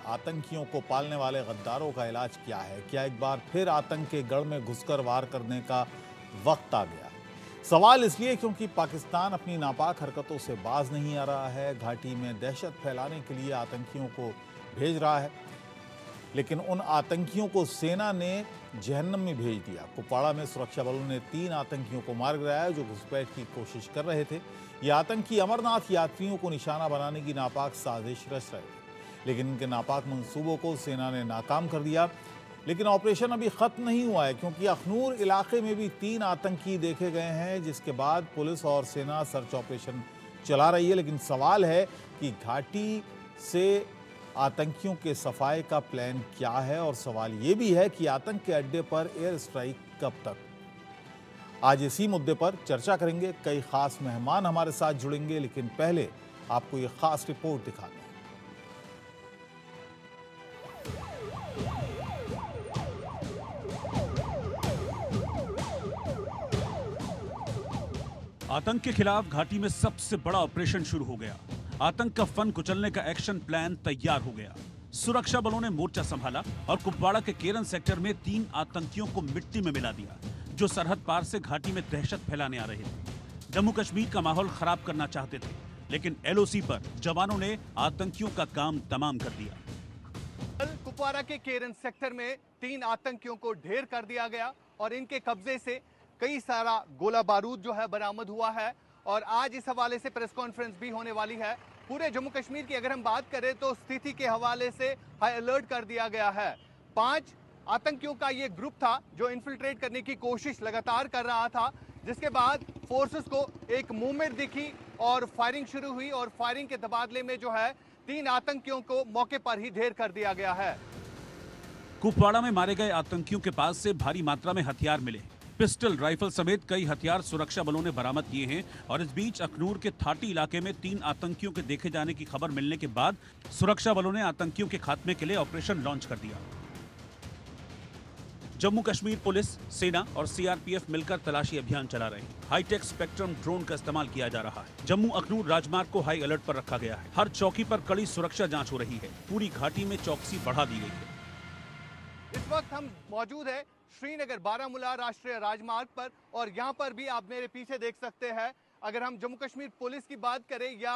आतंकियों को पालने वाले गद्दारों का इलाज क्या है? क्या एक बार फिर आतंक के गढ़ में घुसकर वार करने का वक्त आ गया? सवाल इसलिए क्योंकि पाकिस्तान अपनी नापाक हरकतों से बाज नहीं आ रहा है। घाटी में दहशत फैलाने के लिए आतंकियों को भेज रहा है, लेकिन उन आतंकियों को सेना ने जहन्नम में भेज दिया। कुपवाड़ा में सुरक्षा बलों ने 3 आतंकियों को मार गिराया जो घुसपैठ की कोशिश कर रहे थे। ये आतंकी अमरनाथ यात्रियों को निशाना बनाने की नापाक साजिश रच रहे थे, लेकिन इनके नापाक मंसूबों को सेना ने नाकाम कर दिया। लेकिन ऑपरेशन अभी खत्म नहीं हुआ है, क्योंकि अखनूर इलाके में भी 3 आतंकी देखे गए हैं, जिसके बाद पुलिस और सेना सर्च ऑपरेशन चला रही है। लेकिन सवाल है कि घाटी से आतंकियों के सफाए का प्लान क्या है, और सवाल ये भी है कि आतंक के अड्डे पर एयर स्ट्राइक कब तक। आज इसी मुद्दे पर चर्चा करेंगे। कई खास मेहमान हमारे साथ जुड़ेंगे, लेकिन पहले आपको ये खास रिपोर्ट दिखाते हैं। आतंक के खिलाफ घाटी में सबसे बड़ा ऑपरेशन शुरू हो गया। आतंक का फन कुचलने का एक्शन प्लान तैयार हो गया। सुरक्षा बलों ने मोर्चा संभाला और कुपवाड़ा के केरन सेक्टर में 3 आतंकियों को मिट्टी में मिला दिया, जो सरहद पार से घाटी में दहशत फैलाने आ रहे थे। जम्मू कश्मीर का माहौल खराब करना चाहते थे, लेकिन एलओसी पर जवानों ने आतंकियों का काम तमाम कर दिया। कुपवाड़ा के केरन सेक्टर में 3 आतंकियों को ढेर कर दिया गया और इनके कब्जे से कई सारा गोला बारूद जो है बरामद हुआ है, और आज इस हवाले से प्रेस कॉन्फ्रेंस भी होने वाली है। पूरे जम्मू कश्मीर की अगर हम बात करें तो स्थिति के हवाले से हाई अलर्ट कर दिया गया है। 5 आतंकियों का ये ग्रुप था जो इन्फिल्ट्रेट करने की कोशिश लगातार कर रहा था, जिसके बाद फोर्सेस को एक मूवमेंट दिखी और फायरिंग शुरू हुई, और फायरिंग के तबादले में जो है 3 आतंकियों को मौके पर ही ढेर कर दिया गया है। कुपवाड़ा में मारे गए आतंकियों के पास से भारी मात्रा में हथियार मिले। पिस्टल, राइफल समेत कई हथियार सुरक्षा बलों ने बरामद किए हैं, और इस बीच अखनूर के थाटी इलाके में 3 आतंकियों के देखे जाने की खबर मिलने के बाद सुरक्षा बलों ने आतंकियों के खात्मे के लिए ऑपरेशन लॉन्च कर दिया। जम्मू कश्मीर पुलिस, सेना और सीआरपीएफ मिलकर तलाशी अभियान चला रहे हैं। हाईटेक स्पेक्ट्रम ड्रोन का इस्तेमाल किया जा रहा है। जम्मू अखनूर राजमार्ग को हाई अलर्ट पर रखा गया है। हर चौकी पर कड़ी सुरक्षा जांच हो रही है। पूरी घाटी में चौकसी बढ़ा दी गई है। इस वक्त हम मौजूद है श्रीनगर बारामूला राष्ट्रीय राजमार्ग पर, और यहाँ पर भी आप मेरे पीछे देख सकते हैं। अगर हम जम्मू कश्मीर पुलिस की बात करें या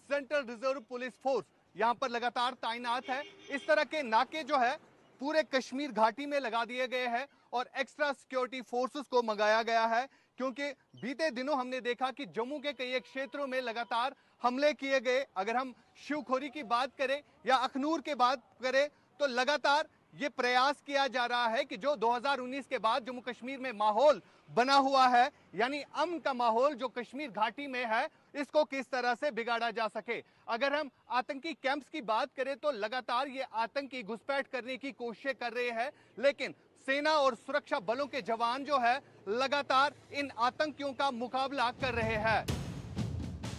सेंट्रल रिजर्व पुलिस फोर्स यहाँ पर लगातार तैनात है। इस तरह के नाके जो है पूरे कश्मीर घाटी में लगा दिए गए हैं, और एक्स्ट्रा सिक्योरिटी फोर्सेस को मंगाया गया है, क्योंकि बीते दिनों हमने देखा कि जम्मू के कई क्षेत्रों में लगातार हमले किए गए। अगर हम शिवखोरी की बात करें या अखनूर की बात करें तो लगातार ये प्रयास किया जा रहा है कि जो 2019 के बाद जम्मू कश्मीर में माहौल बना हुआ है, यानी अमन का माहौल जो कश्मीर घाटी में है, इसको किस तरह से बिगाड़ा जा सके। अगर हम आतंकी कैंप्स की बात करें तो लगातार ये आतंकी घुसपैठ करने की कोशिश कर रहे हैं, लेकिन सेना और सुरक्षा बलों के जवान जो है लगातार इन आतंकियों का मुकाबला कर रहे हैं।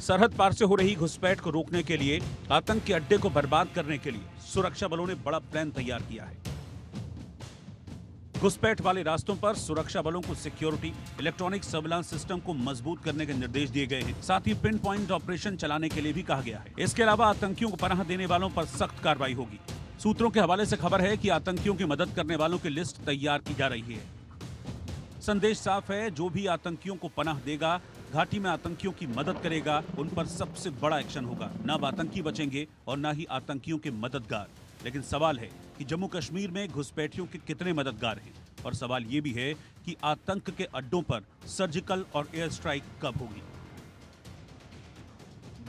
सरहद पार से हो रही घुसपैठ को रोकने के लिए, आतंक के अड्डे को बर्बाद करने के लिए सुरक्षा बलों ने बड़ा प्लान तैयार किया है। घुसपैठ वाले रास्तों पर सुरक्षा बलों को सिक्योरिटी, इलेक्ट्रॉनिक सर्विलांस सिस्टम को मजबूत करने के निर्देश दिए गए हैं। साथ ही पिन पॉइंट ऑपरेशन चलाने के लिए भी कहा गया है। इसके अलावा आतंकियों को पनाह देने वालों पर सख्त कार्रवाई होगी। सूत्रों के हवाले से खबर है कि आतंकियों की मदद करने वालों की लिस्ट तैयार की जा रही है। संदेश साफ है, जो भी आतंकियों को पनाह देगा, घाटी में आतंकियों की मदद करेगा, उन पर सबसे बड़ा एक्शन होगा। न अब आतंकी बचेंगे और न ही आतंकियों के मददगार। लेकिन सवाल है कि जम्मू कश्मीर में घुसपैठियों के कितने मददगार हैं, और सवाल ये भी है कि आतंक के अड्डों पर सर्जिकल और एयर स्ट्राइक कब होगी।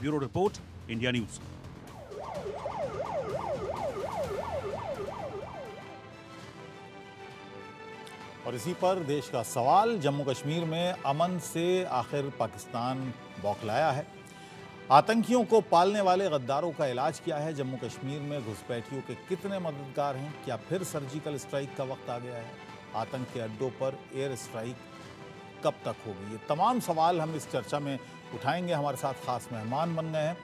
Bureau report, India news. और इसी पर देश का सवाल, जम्मू कश्मीर में अमन से आखिर पाकिस्तान बौखलाया है। आतंकियों को पालने वाले गद्दारों का इलाज क्या है? जम्मू कश्मीर में घुसपैठियों के कितने मददगार हैं? क्या फिर सर्जिकल स्ट्राइक का वक्त आ गया है? आतंक के अड्डों पर एयर स्ट्राइक कब तक होगी? ये तमाम सवाल हम इस चर्चा में उठाएंगे। हमारे साथ खास मेहमान बन गए हैं।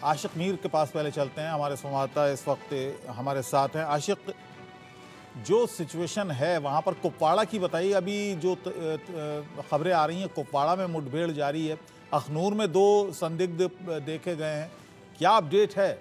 आशिक मीर के पास पहले चलते हैं। हमारे संवाददाता इस वक्त हमारे साथ हैं। आशिक, जो सिचुएशन है वहाँ पर कुपवाड़ा की बताइए। अभी जो खबरें आ रही हैं, कुपवाड़ा में मुठभेड़ जारी है, अखनूर में 2 संदिग्ध देखे गए हैं, क्या अपडेट है?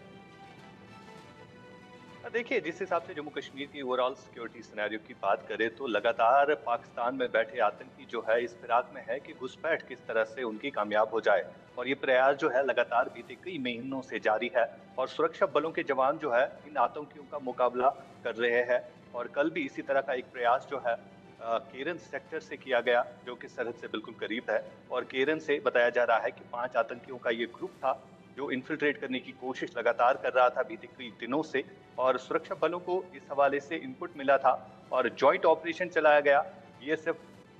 देखिए, जिस हिसाब से जम्मू कश्मीर की ओवरऑल सिक्योरिटी सिनेरियो की बात करें तो लगातार पाकिस्तान में बैठे आतंकी जो है इस फिराक में है कि घुसपैठ किस तरह से उनकी कामयाब हो जाए। और ये प्रयास जो है लगातार बीते कई महीनों से जारी है और सुरक्षा बलों के जवान जो है इन आतंकियों का मुकाबला कर रहे हैं। और कल भी इसी तरह का एक प्रयास जो है केरन सेक्टर से किया गया, जो कि सरहद से बिल्कुल करीब है। और केरन से बताया जा रहा है कि 5 आतंकियों का ये ग्रुप था जो इन्फिल्ट्रेट करने की कोशिश लगातार कर रहा था बीते कई दिनों से। और सुरक्षा बलों को इस हवाले से इनपुट मिला था और जॉइंट ऑपरेशन चलाया गया बीएसएफ,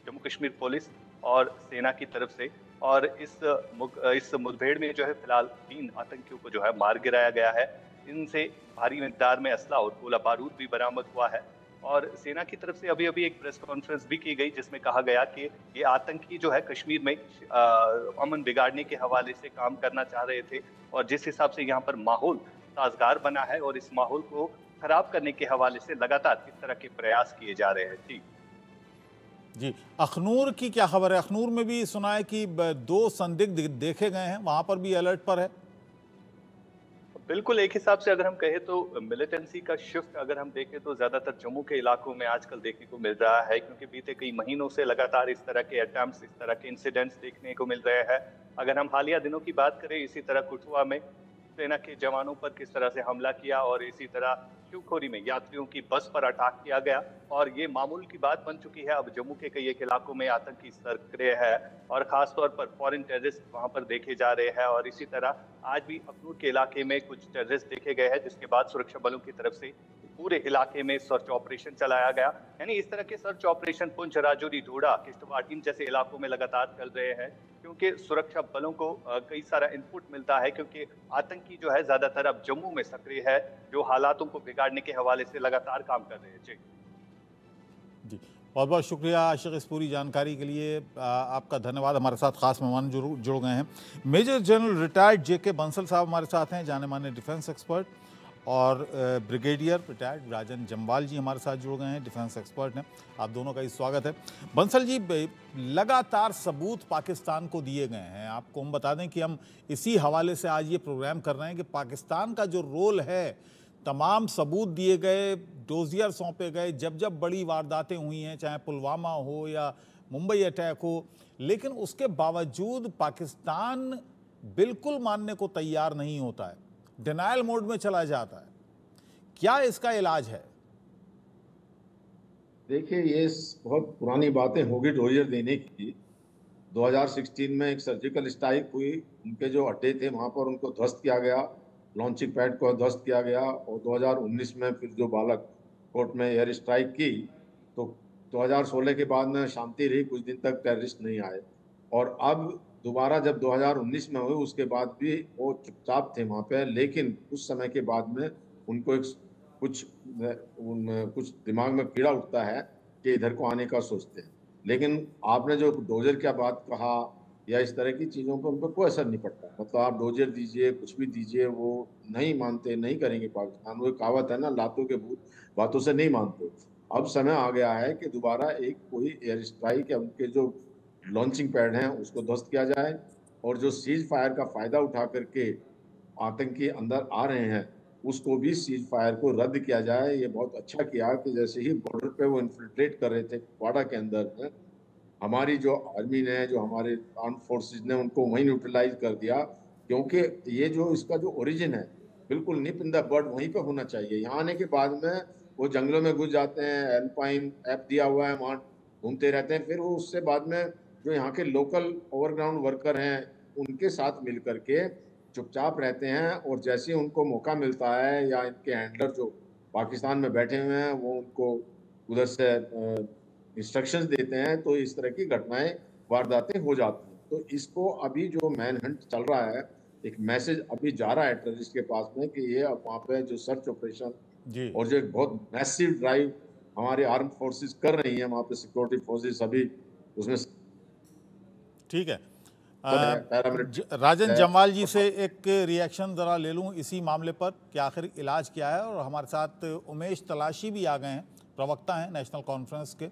जम्मू कश्मीर पुलिस और सेना की तरफ से। और इस मुठभेड़ में जो है फिलहाल 3 आतंकियों को जो है मार गिराया गया है। इनसे भारी मिकदार में असला और गोला बारूद भी बरामद हुआ है। और सेना की तरफ से अभी एक प्रेस कॉन्फ्रेंस भी की गई जिसमें कहा गया कि ये आतंकी जो है कश्मीर में अमन बिगाड़ने के हवाले से काम करना चाह रहे थे। और जिस हिसाब से यहाँ पर माहौल साजगार बना है और इस माहौल को खराब करने के हवाले से लगातार इस तरह के प्रयास किए जा रहे हैं। जी जी, अखनूर की क्या खबर है? अखनूर में भी सुना है कि 2 संदिग्ध देखे गए हैं, वहां पर भी अलर्ट पर है। बिल्कुल, एक हिसाब से अगर हम कहें तो मिलिटेंसी का शिफ्ट अगर हम देखें तो ज्यादातर जम्मू के इलाकों में आजकल देखने को मिल रहा है, क्योंकि बीते कई महीनों से लगातार इस तरह के अटेम्प्ट्स, इस तरह के इंसिडेंट्स देखने को मिल रहे हैं। अगर हम हालिया दिनों की बात करें, इसी तरह कुठुआ में सेना के जवानों पर किस तरह से हमला किया और इसी तरह शिवखोरी में यात्रियों की बस पर अटैक किया गया। और ये मामूल की बात बन चुकी है। अब जम्मू के कई एक इलाकों में आतंकी सक्रिय है और खासतौर पर फॉरेन टेररिस्ट वहां पर देखे जा रहे हैं। और इसी तरह आज भी अखनूर के इलाके में कुछ टेररिस्ट देखे गए हैं, जिसके बाद सुरक्षा बलों की तरफ से पूरे इलाके में सर्च ऑपरेशन चलाया गया। यानी इस तरह के सर्च ऑपरेशन पुंछ, राजौरी, डोडा, किश्तवाड़ इन जैसे इलाकों में लगातार चल रहे हैं, क्योंकि सुरक्षा बलों को कई सारा इनपुट मिलता है, क्योंकि आतंकी जो है ज्यादातर अब जम्मू में सक्रिय है, जो हालातों को बिगाड़ने के हवाले से लगातार काम कर रहे हैं। जी, बहुत बहुत शुक्रिया आशिक, इस पूरी जानकारी के लिए आपका धन्यवाद। हमारे साथ खास मेहमान जुड़ गए हैं मेजर जनरल रिटायर्ड जेके बंसल साहब हमारे साथ हैं, जाने माने डिफेंस एक्सपर्ट, और ब्रिगेडियर रिटायर्ड राजन जम्वाल जी हमारे साथ जुड़ गए हैं, डिफेंस एक्सपर्ट हैं। आप दोनों का ही स्वागत है। बंसल जी, लगातार सबूत पाकिस्तान को दिए गए हैं। आपको हम बता दें कि हम इसी हवाले से आज ये प्रोग्राम कर रहे हैं कि पाकिस्तान का जो रोल है, तमाम सबूत दिए गए, डोजियर सौंपे गए, जब जब बड़ी वारदातें हुई हैं, चाहे पुलवामा हो या मुंबई अटैक हो, लेकिन उसके बावजूद पाकिस्तान बिल्कुल मानने को तैयार नहीं होता है, डिनायल मोड में चला जाता है। क्या इसका इलाज है? देखिए, ये बहुत पुरानी बातें होगी डोजियर देने की। 2016 में एक सर्जिकल स्ट्राइक हुई, उनके जो अड्डे थे वहां पर उनको ध्वस्त किया गया, लॉन्चिंग पैड को ध्वस्त किया गया। और 2019 में फिर जो बालाकोट में एयर स्ट्राइक की, तो 2016 के बाद में शांति रही, कुछ दिन तक टेररिस्ट नहीं आए। और अब दोबारा जब 2019 में हुई, उसके बाद भी वो चुपचाप थे वहाँ पे, लेकिन उस समय के बाद में उनको कुछ दिमाग में कीड़ा उठता है कि इधर को आने का सोचते हैं। लेकिन आपने जो डोजर की बात कहा या इस तरह की चीज़ों पर उन पर कोई असर नहीं पड़ता। मतलब आप डोजर दीजिए, कुछ भी दीजिए, वो नहीं मानते, नहीं करेंगे पाकिस्तान। वो कहावत है ना, लातों के भूत बातों से नहीं मानते। अब समय आ गया है कि दोबारा एक कोई एयर स्ट्राइक या उनके जो लॉन्चिंग पैड हैं उसको ध्वस्त किया जाए, और जो सीज फायर का फ़ायदा उठा करके आतंकी अंदर आ रहे हैं उसको भी सीज फायर को रद्द किया जाए। ये बहुत अच्छा किया कि जैसे ही बॉर्डर पे वो इन्फिल्ट्रेट कर रहे थे क्वाडा के अंदर, हमारी जो आर्मी ने, जो हमारे आर्म फोर्सेज ने उनको वहीं न्यूट्रलाइज कर दिया। क्योंकि ये जो इसका जो ओरिजिन है, बिल्कुल निप इन द बर्ड वहीं पे होना चाहिए। यहाँ आने के बाद में वो जंगलों में घुस जाते हैं, एल्पाइन ऐप दिया हुआ है, वहाँ घूमते रहते हैं। फिर वो उससे बाद में जो यहाँ के लोकल ओवरग्राउंड वर्कर हैं उनके साथ मिल करके चुपचाप रहते हैं, और जैसे ही उनको मौका मिलता है या इनके हैंडलर जो पाकिस्तान में बैठे हुए हैं वो उनको उधर से इंस्ट्रक्शंस देते हैं, तो इस तरह की घटनाएं, वारदातें हो जाती हैं। तो इसको अभी जो मैन हंट चल रहा है, एक मैसेज अभी जा रहा है टेररिस्ट के पास में कि ये अब वहाँ पे जो सर्च ऑपरेशन और जो एक बहुत मैसिव ड्राइव हमारे आर्म फोर्सेस कर रही हैं, वहाँ पे सिक्योरिटी फोर्सेस अभी उसमें। ठीक है, राजन जम्वाल जी से एक रिएक्शन ज़रा ले लूँ इसी मामले पर कि आखिर इलाज क्या है। और हमारे साथ उमेश तलाशी भी आ गए हैं, प्रवक्ता हैं नेशनल कॉन्फ्रेंस के।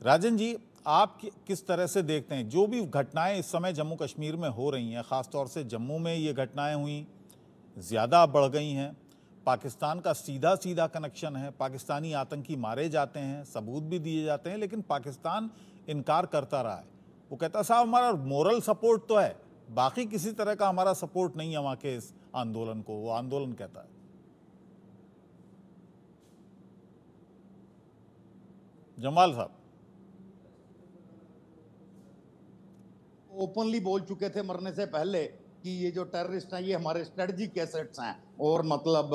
राजन जी, आप किस तरह से देखते हैं जो भी घटनाएं इस समय जम्मू कश्मीर में हो रही हैं, ख़ास तौर से जम्मू में ये घटनाएं हुई, ज़्यादा बढ़ गई हैं, पाकिस्तान का सीधा सीधा कनेक्शन है, पाकिस्तानी आतंकी मारे जाते हैं, सबूत भी दिए जाते हैं, लेकिन पाकिस्तान इनकार करता रहा है। वो कहता साहब हमारा मोरल सपोर्ट तो है, बाकी किसी तरह का हमारा सपोर्ट नहीं है वहाँ के इस आंदोलन को, वो आंदोलन कहता है। जमाल साहब ओपनली बोल चुके थे मरने से पहले कि ये जो टेररिस्ट हैं ये हमारे स्ट्रेटजिक एसेट्स हैं, और मतलब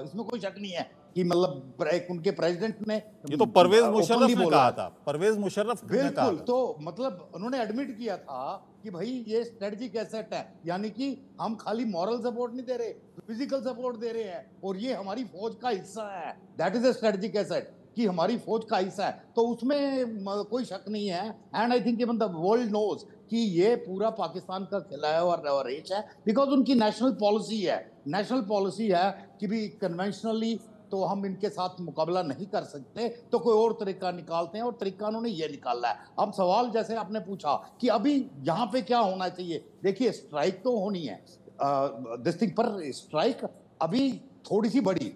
इसमें कोई शक नहीं है कि मतलब उनके प्रेसिडेंट ने ये तो परवेज मुशर्रफ ने कहा था, परवेज मुशर्रफ ने कहा बिल्कुल। था। तो मतलब उन्होंने एडमिट किया था कि भाई ये स्ट्रेटजिक एसेट है, यानी कि हम खाली मॉरल सपोर्ट नहीं दे रहे, फिजिकल सपोर्ट दे रहे हैं, और ये हमारी फौज का हिस्सा है। That is a strategic asset कि हमारी फौज का हिस्सा है, तो उसमें कोई शक नहीं है। And I think even the world knows कि ये पूरा पाकिस्तान का खिलाया हुआ रेच है, बिकॉज उनकी नेशनल पॉलिसी है कि भी कन्वेंशनली तो हम इनके साथ मुकाबला नहीं कर सकते, तो कोई और तरीका निकालते हैं, और तरीका उन्होंने ये निकाला है। अब सवाल जैसे आपने पूछा कि अभी यहाँ पे क्या होना चाहिए, देखिए स्ट्राइक तो होनी है, दिस थिंग पर स्ट्राइक अभी थोड़ी सी बड़ी।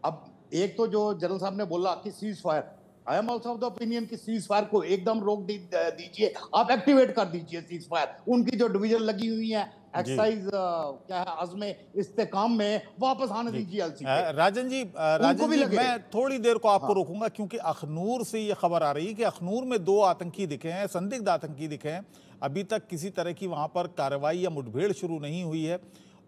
अब एक तो जो जनरल साहब ने बोला कि cease fire, I am also of the opinion कि सीज फायर को एकदम रोक दीजिए, आप एक्टिवेट कर दीजिए सीज फायर। उनकी जो डिवीजन लगी हुई है एक्सरसाइज क्या है अज़्म इस्तेकाम में, वापस आने दीजिए एलसी पे। राजन जी मैं थोड़ी देर को आपको रोकूंगा, क्योंकि अखनूर से ये खबर आ रही है कि अखनूर में 2 आतंकी दिखे हैं, संदिग्ध आतंकी दिखे हैं। अभी तक किसी तरह की वहां पर कार्रवाई या मुठभेड़ शुरू नहीं हुई है,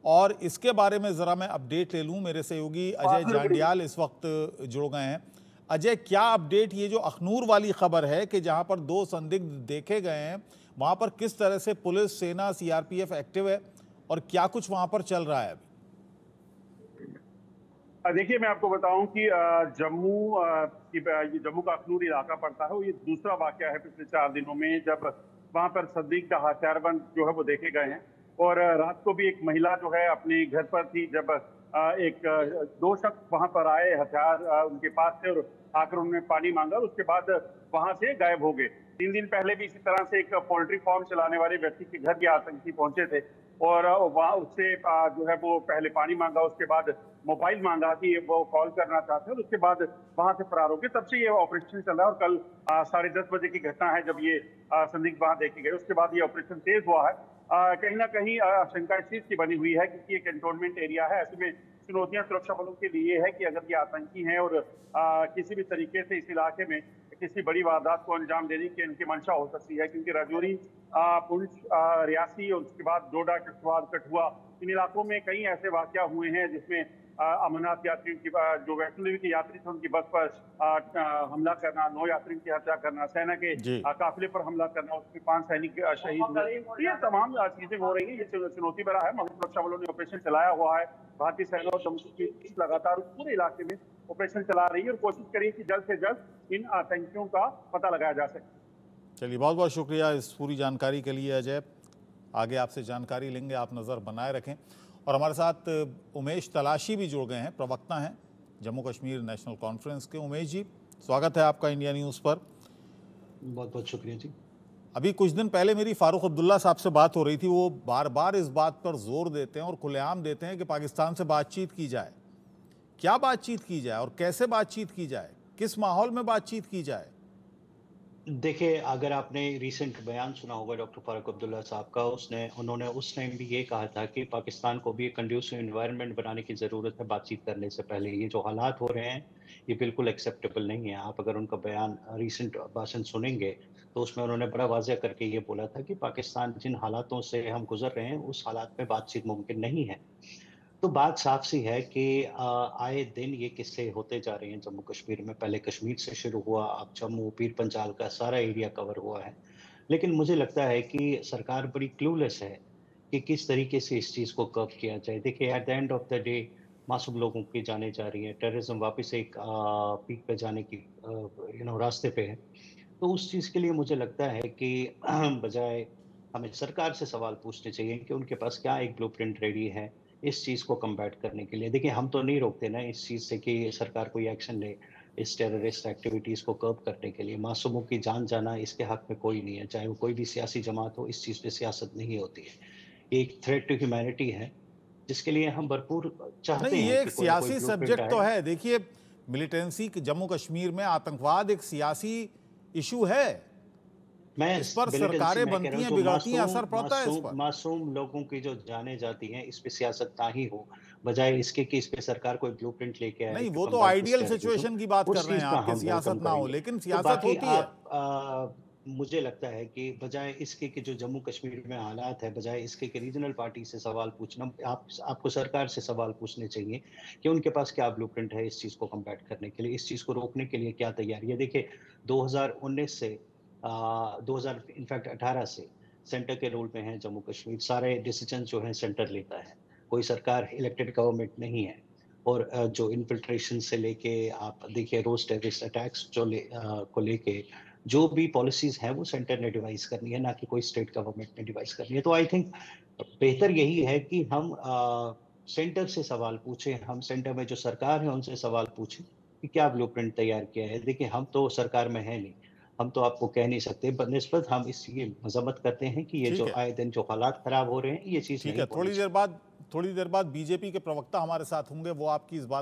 और इसके बारे में ज़रा मैं अपडेट ले लूँ। मेरे सहयोगी अजय जांडियाल इस वक्त जुड़ गए हैं। अजय, क्या अपडेट ये जो अखनूर वाली खबर है कि जहां पर 2 संदिग्ध देखे गए हैं, वहां पर किस तरह से पुलिस, सेना, सीआरपीएफ एक्टिव है, और क्या कुछ वहां पर चल रहा है अभी? देखिए, मैं आपको बताऊं कि जम्मू का अखनूर इलाका पड़ता है, ये दूसरा वाकया है पिछले 4 दिनों में जब वहां पर संदिग्ध हथियारबंद जो है वो देखे गए हैं। और रात को भी एक महिला जो है अपने घर पर थी जब 2 शख्स वहां पर आए, हथियार उनके पास थे, और आकर उन्होंने पानी मांगा, उसके बाद वहां से गायब हो गए। 3 दिन पहले भी इसी तरह से एक पोल्ट्री फार्म चलाने वाले व्यक्ति के घर भी आतंकी पहुंचे थे, और वहां उससे जो है वो पहले पानी मांगा, उसके बाद मोबाइल मांगा कि वो कॉल करना चाहते हैं, और उसके बाद वहां से फरार हो गए। तब से ये ऑपरेशन चल रहा है, और कल 10:30 बजे की घटना है जब ये संदिग्ध वहां देखे गए। उसके बाद ये ऑपरेशन तेज हुआ है। कहीं ना कहीं आशंका इस चीज की बनी हुई है क्योंकि ये कैंटोनमेंट एरिया है। ऐसे में चुनौतियां सुरक्षा बलों के लिए है कि अगर ये आतंकी हैं और किसी भी तरीके से इस इलाके में किसी बड़ी वारदात को अंजाम देने की इनकी मंशा हो सकती है, क्योंकि राजौरी, पुंछ, रियासी और उसके बाद डोडा, किश्तवाड़, कठुआ, इन इलाकों में कई ऐसे वाकया हुए हैं जिसमें अमरनाथ यात्रियों की, जो वैष्णो देवी के यात्री थे उनकी बस पर हमला करना, 9 यात्रियों की हत्या करना, सेना के काफिले पर हमला करना, उसमें 5 सैनिक शहीद हुए। तो ये तमाम चीजें हो रही है, ये चुनौती भरा है, मगर सुरक्षा बलों ने ऑपरेशन चलाया हुआ है। भारतीय सेना और जम्मू कश्मीर लगातार पूरे इलाके में ऑपरेशन चला रही है और कोशिश करिए कि जल्द से जल्द इन आतंकियों का पता लगाया जा सके। चलिए, बहुत बहुत शुक्रिया इस पूरी जानकारी के लिए अजय। आगे आपसे जानकारी लेंगे, आप नज़र बनाए रखें। और हमारे साथ उमेश तलाशी भी जुड़ गए हैं, प्रवक्ता हैं जम्मू कश्मीर नेशनल कॉन्फ्रेंस के। उमेश जी, स्वागत है आपका इंडिया न्यूज़ पर। बहुत बहुत शुक्रिया जी। अभी कुछ दिन पहले मेरी फारूक अब्दुल्ला साहब से बात हो रही थी, वो बार बार इस बात पर जोर देते हैं और खुलेआम देते हैं कि पाकिस्तान से बातचीत की जाए। क्या बातचीत की जाए और कैसे बातचीत की जाए, किस माहौल में बातचीत की जाए? देखिए, अगर आपने रिसेंट बयान सुना होगा डॉक्टर फारूक अब्दुल्ला साहब का, उन्होंने उस टाइम भी ये कहा था कि पाकिस्तान को भी एक कंड्यूसिव एनवायरनमेंट बनाने की ज़रूरत है बातचीत करने से पहले। ये जो हालात हो रहे हैं ये बिल्कुल एक्सेप्टेबल नहीं है। आप अगर उनका बयान, रिसेंट भाषण सुनेंगे तो उसमें उन्होंने बड़ा वाज़ेह करके ये बोला था कि पाकिस्तान जिन हालातों से हम गुजर रहे हैं उस हालात में बातचीत मुमकिन नहीं है। तो बात साफ सी है कि आए दिन ये किस्से होते जा रहे हैं जम्मू कश्मीर में। पहले कश्मीर से शुरू हुआ, अब जम्मू, पीर पंजाल का सारा एरिया कवर हुआ है। लेकिन मुझे लगता है कि सरकार बड़ी क्लूलेस है कि किस तरीके से इस चीज़ को कर्व किया जाए। देखिए, at the end of the day मासूम लोगों की जाने जा रही हैं, टेररिज्म वापस एक पीक पे जाने की रास्ते पे है। तो उस चीज़ के लिए मुझे लगता है कि बजाय हमें सरकार से सवाल पूछने चाहिए कि उनके पास क्या एक ब्लूप्रिंट रेडी है इस चीज़ को कम्बैट करने के लिए। देखिए, हम तो नहीं रोकते ना इस चीज़ से कि सरकार कोई एक्शन ले इस टेररिस्ट एक्टिविटीज़ को कर्ब करने के लिए। मासूमों की जान जाना इसके हक में कोई नहीं है, चाहे वो कोई भी सियासी जमात हो, इस चीज़ पे सियासत नहीं होती है। एक थ्रेट टू ह्यूमैनिटी है जिसके लिए हम भरपूर चाहते नहीं, हैं ये कि एक कोई ना कोई सियासी ब्लूप्रिंट सब्जेक्ट तो आए। है। देखिए, मिलिटेंसी जम्मू कश्मीर में आतंकवाद एक सियासी इशू है। मैं इस पर मिलिटेंसी सरकारें मैं कह रहा बनती हूँ, हैं, जो बिगड़ती हैं, मासूम असर पड़ता है इस मासूम पर। मासूम लोगों की जो जानें जाती हैं, इस पे सियासत ना ही हो, बजाय इसके कि इस पे सरकार कोई ब्लूप्रिंट लेके आए नहीं, कि वो तो कम्बाइंड आइडियल स्ट्रेटजीज हो, सिचुएशन की बात कर उस रहे हैं चीज का आप कि हम सियासत वेलकम ना हो, करेंगे। लेकिन तो सियासत बाकी होती है। मुझे लगता है कि बजाय इसके कि जो जम्मू कश्मीर में हालात है, बजाय इसके कि रीजनल पार्टी से सवाल पूछना, आपको सरकार से सवाल पूछने चाहिए कि उनके पास क्या ब्लूप्रिंट है इस चीज को कम्बैट करने के लिए, इस चीज को रोकने के लिए क्या तैयारी है। देखिए, 2019 से 2000 इनफैक्ट 18 से सेंटर के रोल में है जम्मू कश्मीर, सारे डिसीजन जो है सेंटर लेता है, कोई सरकार इलेक्टेड गवर्नमेंट नहीं है। और जो इन्फिल्ट्रेशन से लेके आप देखिए रोज टेररिस्ट अटैक्स को लेके जो भी पॉलिसीज हैं वो सेंटर ने डिवाइस करनी है, ना कि कोई स्टेट गवर्नमेंट ने डिवाइस करनी है। तो आई थिंक बेहतर यही है कि हम सेंटर से सवाल पूछें, हम सेंटर में जो सरकार है उनसे सवाल पूछें कि क्या ब्लूप्रिंट तैयार किया है। देखिए, हम तो सरकार में है नहीं, हम तो आपको कह नहीं सकते, बनिस्बत हम इसकी मजम्मत करते हैं कि ये ठीक जो है, आए दिन जो हालात खराब हो रहे हैं, ये चीज ठीक नहीं है। होनी चाहिए। थोड़ी देर बाद बीजेपी के प्रवक्ता हमारे साथ होंगे, वो आपकी इस बात